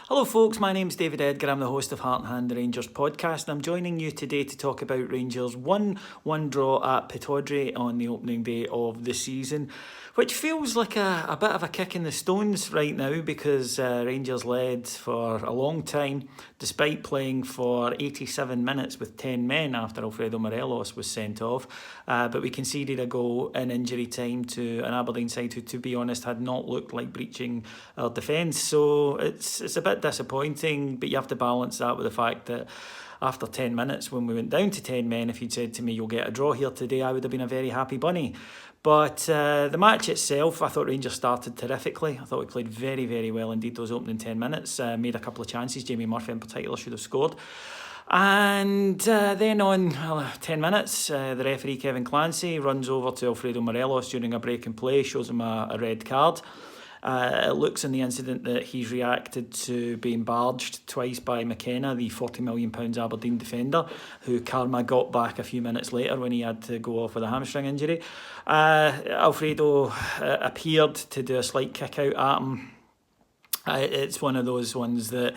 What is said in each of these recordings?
Hello folks, my name's David Edgar, I'm the host of Heart and Hand, the Rangers podcast, and I'm joining you today to talk about Rangers' 1-1 draw at Pittodrie on the opening day of the season, which feels like a bit of a kick in the stones right now because Rangers led for a long time, despite playing for 87 minutes with 10 men after Alfredo Morelos was sent off, but we conceded a goal in injury time to an Aberdeen side who, to be honest, had not looked like breaching our defence, so it's a bit disappointing, but you have to balance that with the fact that after 10 minutes, when we went down to 10 men, if you'd said to me, you'll get a draw here today, I would have been a very happy bunny. But the match itself, I thought Rangers started terrifically. I thought we played very, very well indeed those opening 10 minutes. Made a couple of chances. Jamie Murphy in particular should have scored. And then on 10 minutes, the referee Kevin Clancy runs over to Alfredo Morelos during a break in play, shows him a red card. It looks in the incident that he's reacted to being barged twice by McKenna, the £40 million Aberdeen defender, who Karma got back a few minutes later when he had to go off with a hamstring injury. Alfredo appeared to do a slight kick out at him. It's one of those ones that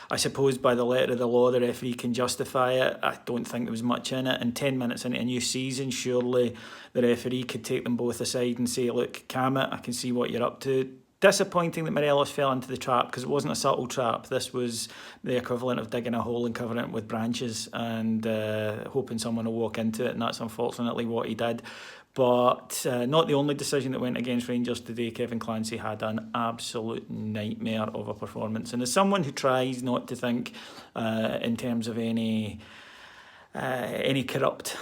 I suppose by the letter of the law the referee can justify it. I don't think there was much in it. And 10 minutes into a new season, surely the referee could take them both aside and say, look, calm it, I can see what you're up to. Disappointing that Morelos fell into the trap because it wasn't a subtle trap. This was the equivalent of digging a hole and covering it with branches and hoping someone will walk into it, and that's unfortunately what he did. But not the only decision that went against Rangers today. Kevin Clancy had an absolute nightmare of a performance. And as someone who tries not to think in terms of any corrupt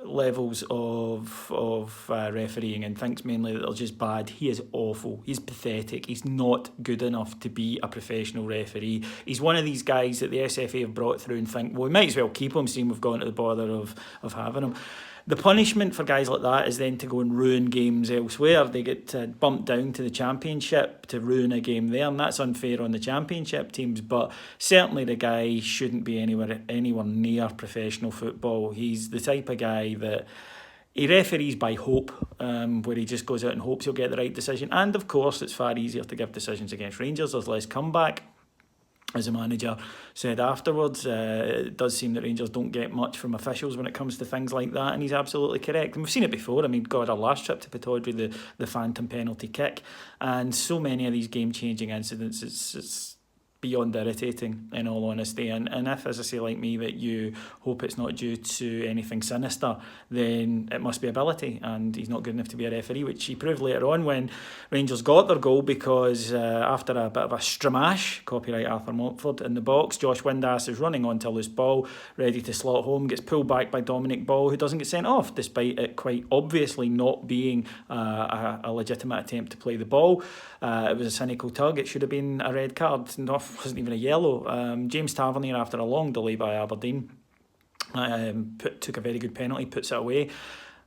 levels of refereeing and thinks mainly that they're just bad, he is awful. He's pathetic. He's not good enough to be a professional referee. He's one of these guys that the SFA have brought through and think, well, we might as well keep him, seeing we've gone to the bother of having him. The punishment for guys like that is then to go and ruin games elsewhere. They get bumped down to the Championship to ruin a game there, and that's unfair on the Championship teams, but certainly the guy shouldn't be anywhere near professional football. He's the type of guy that he referees by hope, where he just goes out and hopes he'll get the right decision. And of course, it's far easier to give decisions against Rangers. There's less comeback. As the manager said afterwards, it does seem that Rangers don't get much from officials when it comes to things like that, and he's absolutely correct. And we've seen it before. I mean, God, our last trip to Pittodrie, the phantom penalty kick, and so many of these game-changing incidents, it's beyond irritating, in all honesty. And if, as I say, like me, that you hope it's not due to anything sinister, then it must be ability, and he's not good enough to be a referee, which he proved later on when Rangers got their goal, because after a bit of a stramash, copyright Arthur Montford, in the box, Josh Windass is running onto a loose ball, ready to slot home, gets pulled back by Dominic Ball, who doesn't get sent off, despite it quite obviously not being a legitimate attempt to play the ball. It was a cynical tug. It should have been a red card. Wasn't even a yellow. James Tavernier, after a long delay by Aberdeen, took a very good penalty, puts it away.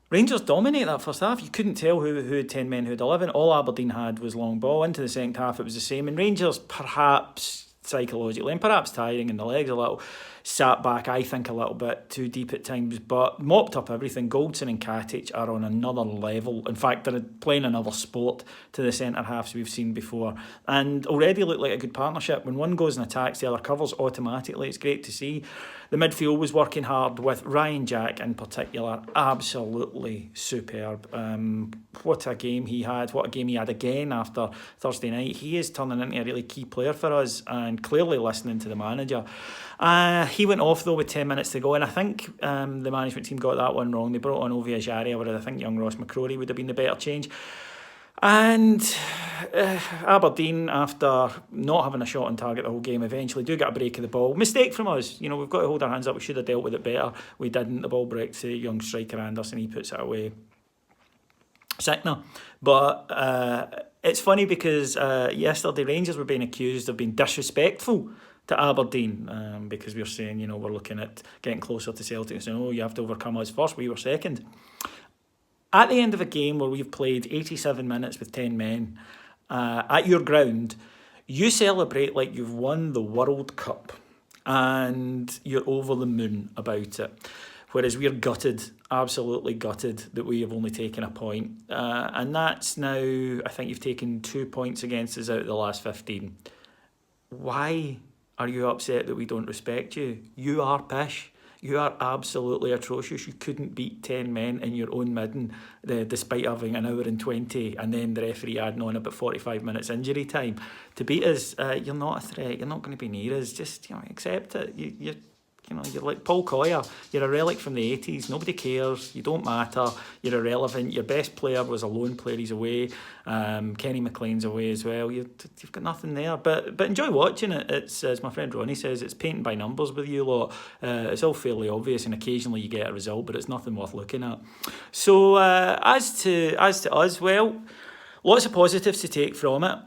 Rangers dominate that first half. You couldn't tell who had 10 men, who had 11. All Aberdeen had was long ball. Into the second half, it was the same. And Rangers, perhaps psychologically, and perhaps tiring in the legs a little, sat back, I think, a little bit too deep at times, but mopped up everything. Goldson and Katic are on another level. In fact, they're playing another sport to the centre halves we've seen before, and already look like a good partnership. When one goes and attacks, the other covers automatically. It's great to see. The midfield was working hard, with Ryan Jack in particular absolutely superb. What a game he had. What a game he had again after Thursday night. He is turning into a really key player for us, and clearly listening to the manager. He went off though with 10 minutes to go, and I think the management team got that one wrong. They brought on Ovie Ajaria, whereas I think young Ross McCrory would have been the better change. And Aberdeen, after not having a shot on target the whole game, eventually do get a break of the ball. Mistake from us. You know, we've got to hold our hands up. We should have dealt with it better. We didn't. The ball breaks to young striker Anderson. He puts it away. Sickner. But it's funny because yesterday Rangers were being accused of being disrespectful to Aberdeen, because we were saying, you know, we're looking at getting closer to Celtic and saying, oh, you have to overcome us first. We were second. At the end of a game where we've played 87 minutes with 10 men at your ground, you celebrate like you've won the World Cup and you're over the moon about it. Whereas we're gutted, absolutely gutted, that we have only taken a point. And that's now, I think you've taken 2 points against us out of the last 15. why are you upset that we don't respect you? You are pish. You are absolutely atrocious. You couldn't beat 10 men in your own midden, despite having an hour and 20, and then the referee adding on about 45 minutes injury time. To beat us, you're not a threat. You're not going to be near us. Just accept it. You're like Paul Coyer. You're a relic from the 80s. Nobody cares. You don't matter. You're irrelevant. Your best player was a lone player. He's away. Kenny McLean's away as well. You've got nothing there. But enjoy watching it. It's, as my friend Ronnie says, it's painting by numbers with you lot. It's all fairly obvious, and occasionally you get a result, but it's nothing worth looking at. So as to us, well, lots of positives to take from it.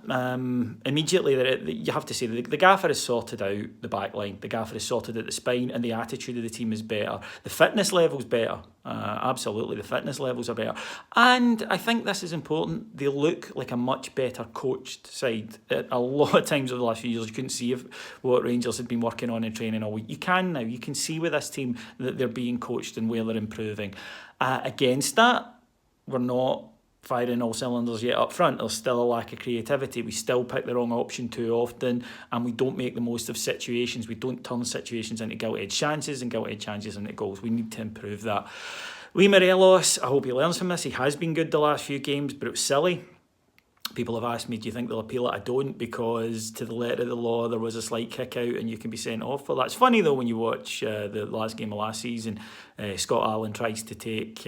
Immediately, you have to say the gaffer has sorted out the back line. The gaffer has sorted out the spine, and the attitude of the team is better. The fitness level's better. Absolutely, the fitness levels are better. And I think this is important. They look like a much better coached side. A lot of times over the last few years, you couldn't see what Rangers had been working on in training all week. You can now. You can see with this team that they're being coached and where they're improving. Against that, we're not firing all cylinders yet up front. There's still a lack of creativity. We still pick the wrong option too often, and we don't make the most of situations. We don't turn situations into gilt-edged chances and gilt-edged chances into goals. We need to improve that. Morelos, I hope he learns from this. He has been good the last few games, but it was silly. People have asked me, do you think they'll appeal it? I don't, because to the letter of the law, there was a slight kick out and you can be sent off for that. It's funny, though, when you watch the last game of last season, Scott Allen tries to take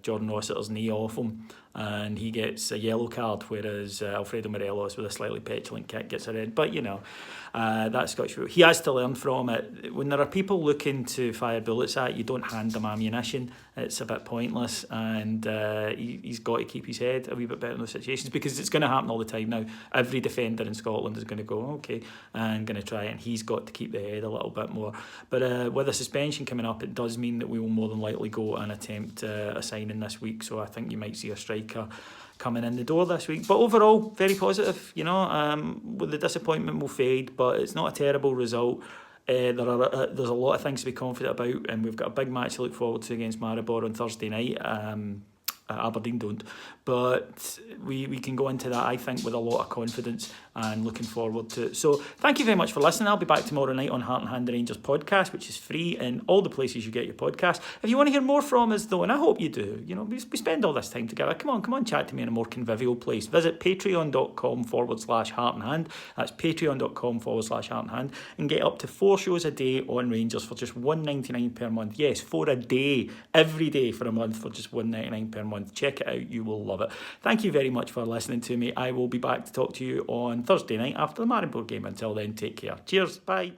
Jordan Rossiter's knee off him, and he gets a yellow card, whereas Alfredo Morelos, with a slightly petulant kick, gets a red. But, that's Scottish football. He has to learn from it. When there are people looking to fire bullets at you, don't hand them ammunition. It's a bit pointless, and he's got to keep his head a wee bit better in those situations, because it's going to happen all the time now. Every defender in Scotland is going to go, okay, and going to try it, and he's got to keep the head a little bit more. But with a suspension coming up, it does mean that we will more than likely go and attempt a signing this week, so I think you might see a striker coming in the door this week. But overall, very positive. With the disappointment will fade, but it's not a terrible result. There's a lot of things to be confident about, and we've got a big match to look forward to against Maribor on Thursday night. Aberdeen don't, but we can go into that, I think, with a lot of confidence and looking forward to it. So thank you very much for listening. I'll be back tomorrow night on Heart and Hand, the Rangers podcast, which is free in all the places you get your podcast. If you want to hear more from us, though, and I hope you do, we spend all this time together. Come on, chat to me in a more convivial place. Visit patreon.com/Heart and Hand. That's patreon.com/Heart and Hand, and get up to 4 shows a day on Rangers for just $1.99 per month. Yes, 4 a day, every day for a month for just $1.99 per month. Check it out, you will love it. Thank you very much for listening to me. I will be back to talk to you on Thursday night after the Maribor game. Until then, take care. Cheers, bye.